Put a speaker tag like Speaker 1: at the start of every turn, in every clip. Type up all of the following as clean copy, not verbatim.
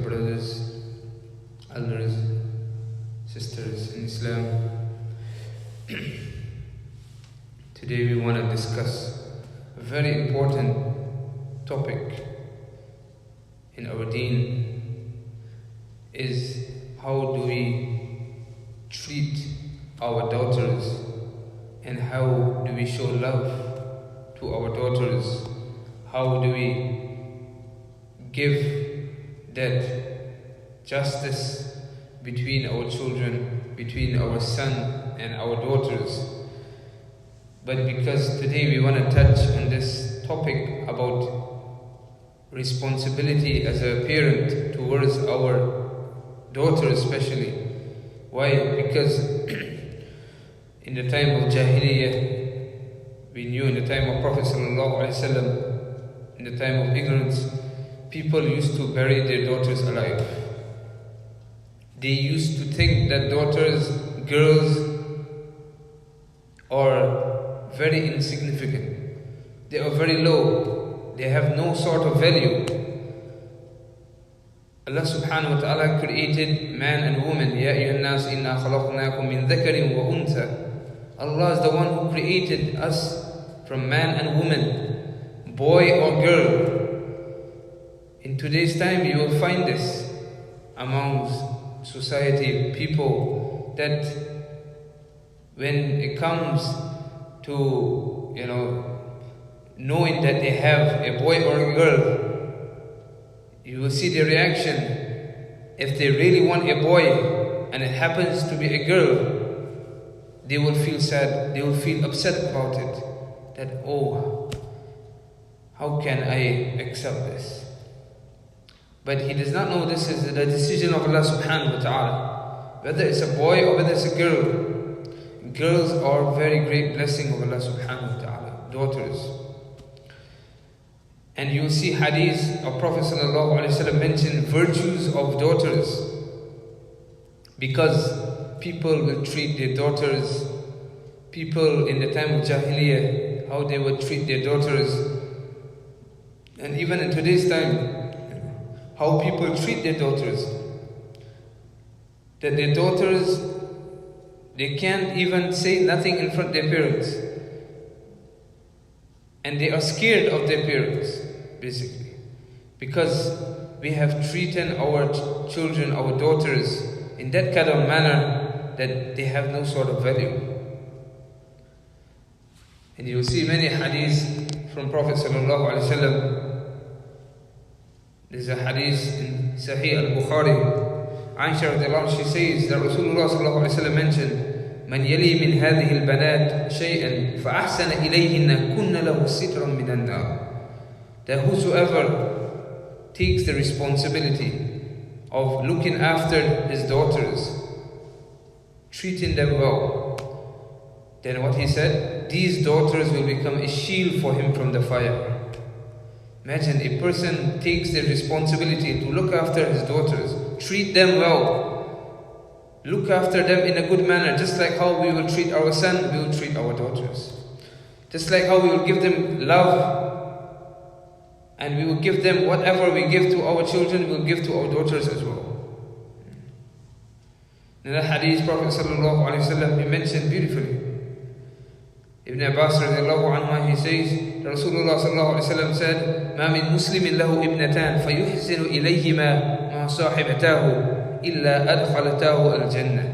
Speaker 1: brothers, elders, sisters in Islam. Today we want to discuss a very important topic in our deen, is how do we treat our daughters and how do we show love to our daughters. How do we give that justice between our children, between our son and our daughters. But because today we want to touch on this topic about responsibility as a parent towards our daughters especially. Why? Because in the time of Jahiliyyah, we knew in the time of Prophet ﷺ, in the time of ignorance, people used to bury their daughters alive. They used to think that daughters, girls, are very insignificant. They are very low. They have no sort of value. Allah subhanahu wa ta'ala created man and woman. Ya ayyuhan nas inna khalaqnakum min dhakarin wa untha. Allah is the one who created us from man and woman, boy or girl. In today's time you will find this amongst society, people, that when it comes to, knowing that they have a boy or a girl, you will see their reaction. If they really want a boy and it happens to be a girl, they will feel sad, they will feel upset about it. That, oh, how can I accept this? But he does not know this is the decision of Allah subhanahu wa ta'ala. Whether it's a boy or whether it's a girl, girls are a very great blessing of Allah subhanahu wa ta'ala, daughters. And you will see hadith of Prophet sallallahu alaihi wasallam mention virtues of daughters, because people will treat their daughters, people in the time of Jahiliyyah, how they would treat their daughters, and even in today's time, how people treat their daughters. That their daughters, they can't even say nothing in front of their parents. And they are scared of their parents, basically. Because we have treated our children, our daughters, in that kind of manner that they have no sort of value. And you will see many hadiths from Prophet sallallahu alaihi wasallam. There's a hadith in Sahih al-Bukhari. Aisha radiallahu anha, she says that Rasulullah sallallahu alaihi wasallam mentioned, "Man yali min hadhihi al-banat shay'an fa ahsana ilayhinna kunna lahu sitran min an-nar." That whosoever takes the responsibility of looking after his daughters, treating them well, then what he said, these daughters will become a shield for him from the fire. Imagine a person takes the responsibility to look after his daughters, treat them well, look after them in a good manner, just like how we will treat our son, we will treat our daughters. Just like how we will give them love, and we will give them whatever we give to our children, we will give to our daughters as well. In the hadith, Prophet sallallahu alaihi wasallam, he mentioned beautifully. Ibn Abbas radiallahu anhu, he says, Rasulullah sallallahu alaihi wasallam said, "Ma min muslimin lahu ibnatan fayuhsinu ilayhima ma sahibatahu illa adkhalatahu al-jannah."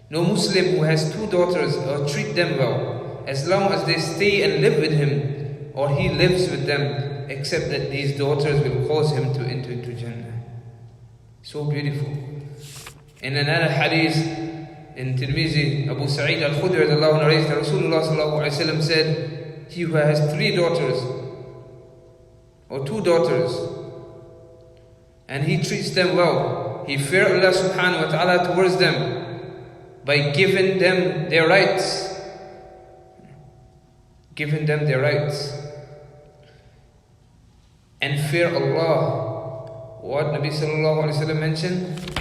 Speaker 1: No Muslim who has two daughters or treat them well, as long as they stay and live with him, or he lives with them, except that these daughters will cause him to enter into Jannah. So beautiful. In another hadith, in Tirmizi, Abu Sa'id al-Khudri narrates that Rasulullah sallallahu alaihi wasallam said, "He who has three daughters or two daughters, and he treats them well, he fears Allah subhanahu wa ta'ala towards them by giving them their rights, giving them their rights, and fear Allah." What Nabi sallallahu alaihi wasallam mentioned?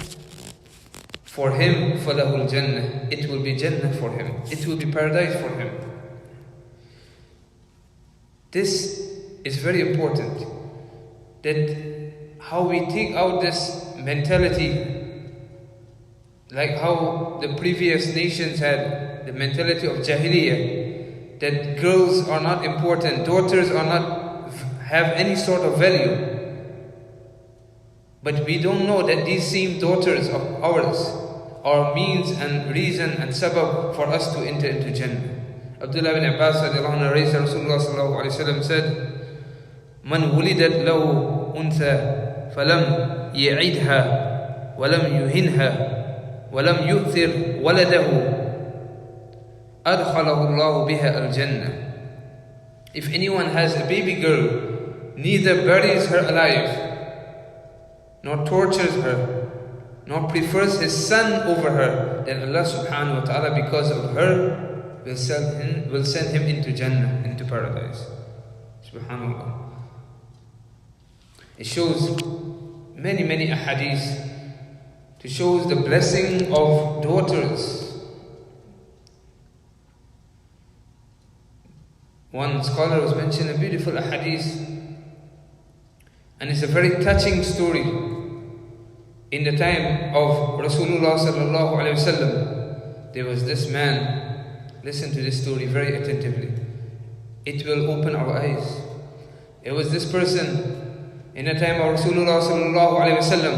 Speaker 1: For him, فَلَهُ الْجَنَّةِ, it will be Jannah for him. It will be paradise for him. This is very important. That how we take out this mentality, like how the previous nations had the mentality of Jahiliyyah, that girls are not important, daughters are not have any sort of value. But we don't know that these same daughters of ours are means and reason and sabab for us to enter into Jannah. Abdullah ibn Abbas narrates Rasulullah sallallahu alayhi wa sallam said, من ولدت له أنثى فلم يعدها ولم يهنها ولم يؤثر ولده أدخله الله بها الجنة. If anyone has a baby girl, neither buries her alive, nor tortures her, nor prefers his son over her, then Allah subhanahu wa ta'ala, because of her, will send him into Jannah, into paradise. Subhanallah. It shows many ahadith to show the blessing of daughters. One scholar was mentioning a beautiful ahadith, and it's a very touching story. In the time of Rasulullah sallallahu alaihi wasallam, there was this man. Listen to this story very attentively. It will open our eyes. It was this person in the time of Rasulullah sallallahu alaihi wasallam.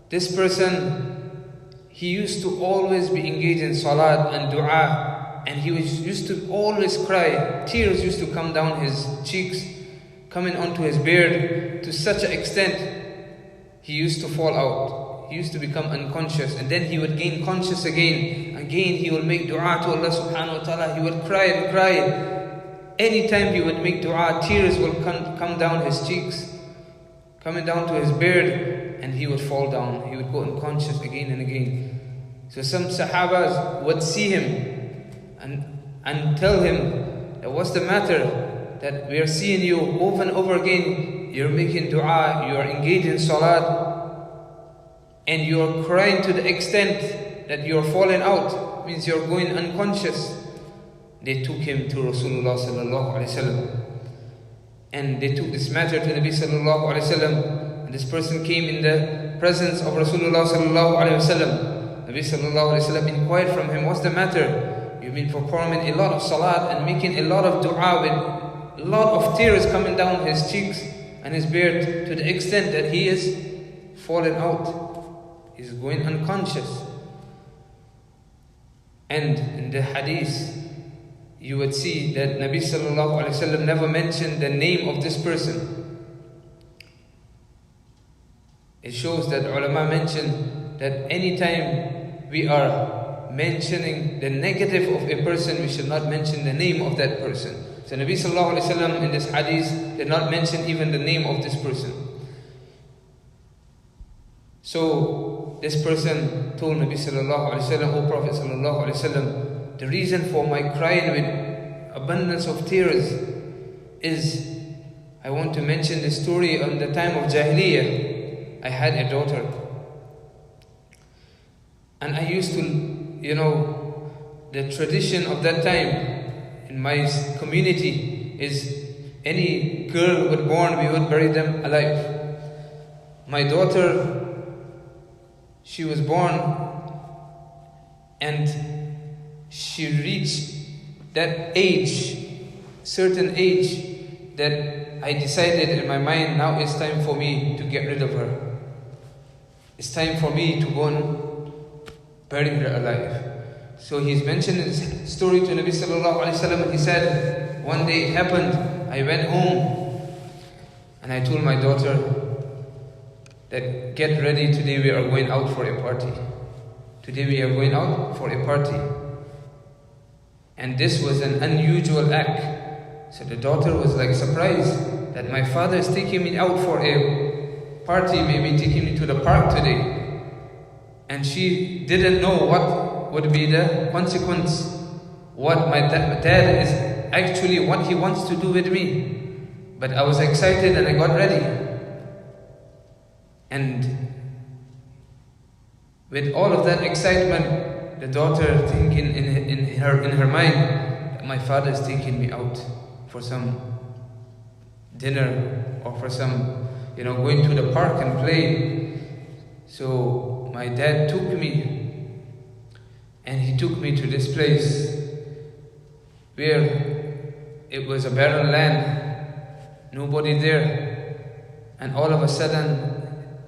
Speaker 1: This person, he used to always be engaged in salat and dua, and he used to always cry. Tears used to come down his cheeks, coming onto his beard, to such an extent he used to fall out. He used to become unconscious, and then he would gain conscious again. Again he will make dua to Allah subhanahu wa ta'ala. He would cry and cry. Anytime he would make dua, tears will come down his cheeks, coming down to his beard, and he would fall down. He would go unconscious again and again. So some Sahabas would see him and tell him that, what's the matter? That we are seeing you over and over again. You're making dua, you are engaged in salat, and you are crying to the extent that you are falling out. Means you are going unconscious. They took him to Rasulullah sallallahu alaihi wasallam, and they took this matter to Nabi sallallahu alaihi wasallam. And this person came in the presence of Rasulullah sallallahu alaihi wasallam. Nabi sallallahu alaihi wasallam inquired from him, what's the matter? You've been performing a lot of salat and making a lot of dua with a lot of tears coming down his cheeks and his beard, to the extent that he is falling out. He's going unconscious. And in the hadith, you would see that Nabi sallallahu alaihi wasallam never mentioned the name of this person. It shows that ulama mention that anytime we are mentioning the negative of a person, we should not mention the name of that person. So Nabi sallallahu alaihi wasallam in this hadith did not mention even the name of this person. So this person told Nabi sallallahu alaihi wasallam, O Prophet sallallahu alaihi wasallam, the reason for my crying with abundance of tears is, I want to mention the story on the time of Jahiliyyah. I had a daughter, and I used to, the tradition of that time in my community is, any girl would born, we would bury them alive. My daughter, she was born, and she reached that age, certain age, that I decided in my mind, now it's time for me to get rid of her. It's time for me to go and bury her alive. So he's mentioned his story to Nabi sallallahu alaihi wasallam. He said, one day it happened, I went home and I told my daughter that, get ready, today we are going out for a party. Today we are going out for a party. And this was an unusual act. So the daughter was like surprised that my father is taking me out for a party, maybe taking me to the park today. And she didn't know what would be the consequence, what my dad is actually, what he wants to do with me. But I was excited and I got ready. And with all of that excitement, the daughter thinking in her mind that my father is taking me out for some dinner or for some going to the park and play. So my dad took me, and he took me to this place where it was a barren land, nobody there, and all of a sudden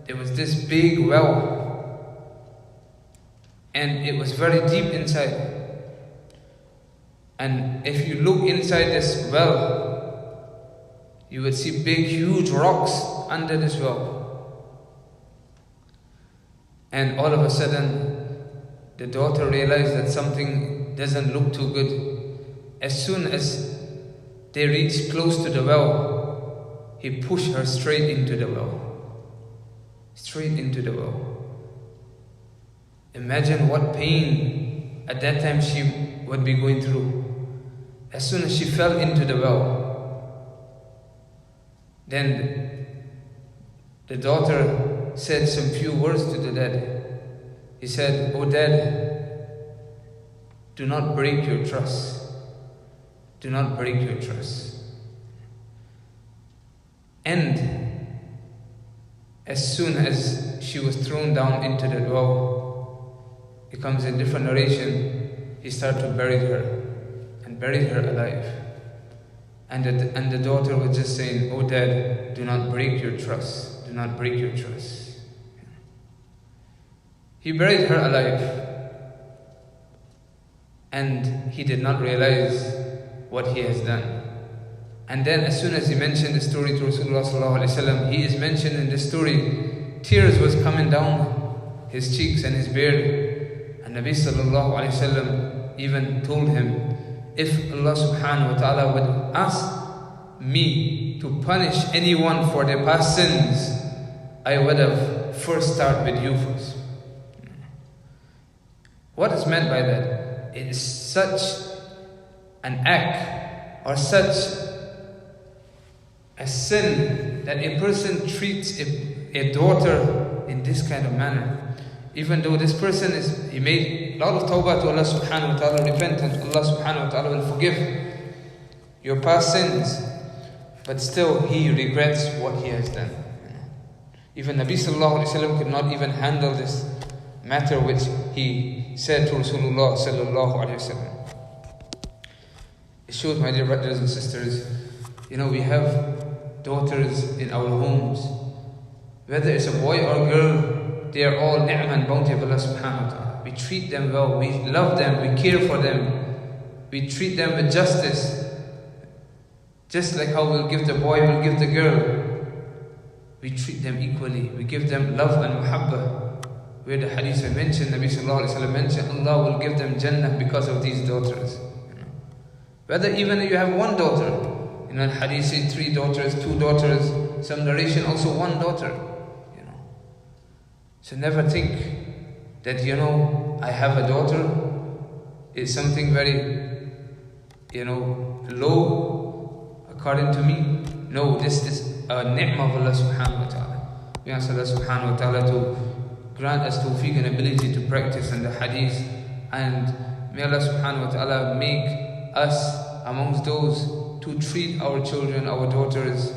Speaker 1: there was this big well, and it was very deep inside. And if you look inside this well, you would see big, huge rocks under this well. And all of a sudden, the daughter realized that something doesn't look too good. As soon as they reached close to the well, he pushed her straight into the well. Straight into the well. Imagine what pain at that time she would be going through. As soon as she fell into the well, then the daughter said some few words to the dad. He said, "Oh dad, do not break your trust. Do not break your trust." And as soon as she was thrown down into the well, it comes in different narration, he started to bury her. Buried her alive. And the daughter was just saying, "Oh dad, do not break your trust. Do not break your trust." He buried her alive. And he did not realize what he has done. And then as soon as he mentioned the story to Rasulullah sallallahu alaihi wasallam, he is mentioned in this story, tears was coming down his cheeks and his beard. And Nabi sallallahu alaihi wasallam even told him, if Allah subhanahu wa ta'ala would ask me to punish anyone for their past sins, I would have first started with you first. What is meant by that? It is such an act or such a sin that a person treats a daughter in this kind of manner. Even though this person he made a lot of tawbah to Allah subhanahu wa ta'ala, repentance, Allah subhanahu wa ta'ala will forgive your past sins, but still he regrets what he has done. Even Nabi sallallahu alayhi wa sallam could not even handle this matter which he said to Rasulullah sallallahu alayhi wa sallam. It shows, my dear brothers and sisters, we have daughters in our homes. Whether it's a boy or girl, they are all ni'mah and bounty of Allah subhanahu wa ta'ala. We treat them well, we love them, we care for them, we treat them with justice. Just like how we'll give the boy, we'll give the girl. We treat them equally, we give them love and muhabbah. Where the hadith I mentioned, Nabi sallallahu alayhi wa sallam mentioned, Allah will give them Jannah because of these daughters. Whether even if you have one daughter, the hadith says 3 daughters, 2 daughters, some narration also 1 daughter. So never think that, I have a daughter, it's something very, low according to me. No, this is a ni'mah of Allah subhanahu wa ta'ala. We ask Allah subhanahu wa ta'ala to grant us tawfiq and ability to practice in the hadith, and may Allah subhanahu wa ta'ala make us amongst those to treat our children, our daughters,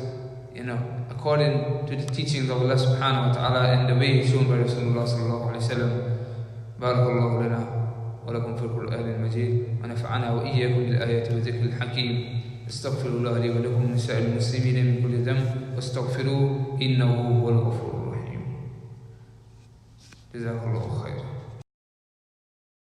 Speaker 1: according to the teachings of Allah subhanahu wa ta'ala and the way shown by Rasulullah sallallahu alayhi wa sallam. Barakallahu lana wa lakum fil Qur'an al-Majid wa nafa'ana wa iyyakum bil ayati wa dhikr al-hakim. Astaghfirullah li wa lakum min sa'il muslimin min kulli dhanb wastaghfiruhu innahu huwal ghafurur rahim. Jazakallahu